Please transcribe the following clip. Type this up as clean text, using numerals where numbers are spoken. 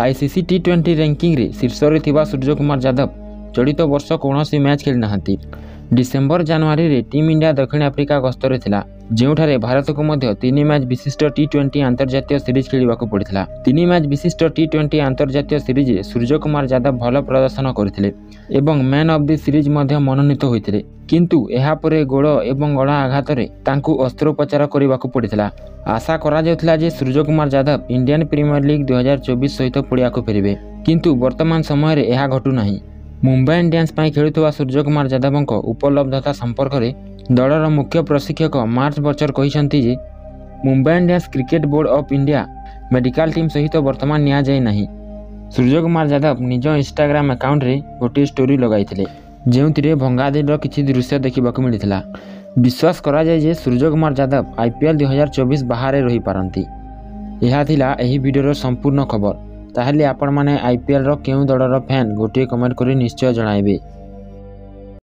ICC टी20 ranking रे शीर्ष रे थिबा सूर्यकुमार यादव चलित वर्ष कौनसी मैच खेली नाहांती। डिसेम्बर जनवरी रे टीम इंडिया दक्षिण आफ्रिका गस्तरे थिला, जेउठारे भारत को मध्य 3 मैच विशिष्ट टी20 अंतर्जातीय सीरीज खेलिबाकू पड़िथिला। 3 मैच विशिष्ट टी20 अंतर्जातीय सीरीज रे सूर्यकुमार यादव भल प्रदर्शन करथिले एवं मैन ऑफ द सीरीज मध्य मनोनीत होइथिले, किंतु एहा परे गोड़ एवं गला आघात रे तांकू अस्त्रोपचार करबाकू पड़िथिला। आशा करा जाउथिला जे Suryakumar Yadav Indian Premier League 2024 सहित पड़िया को फेरिबे, किंतु वर्तमान समय रे एहा घटू नाही। मुंबई इंडियंस पाई खेलुवा सूर्यकुमार यादव उपलब्धता संपर्क में दलर मुख्य प्रशिक्षक मार्च बचर कहिसंती जे Mumbai Indians cricket board of India medical team सहित वर्तमान निया जाय नाही। सूर्यकुमार यादव निज इंस्टाग्राम अकाउंट रे गोटे स्टोरी लगाइथिले, जेउथिरे भंगादिर किछि दृश्य देखिबाकू मिलिथिला। विश्वास करा जाय जे सूर्यकुमार यादव आईपीएल 2024 बाहर रही पारंती। यह थिला एही वीडियोर संपूर्ण खबर। ताहले आपण माने आईपीएल रो केउ दलर फैन गोटे कमेंट करी निश्चय जणाइबे।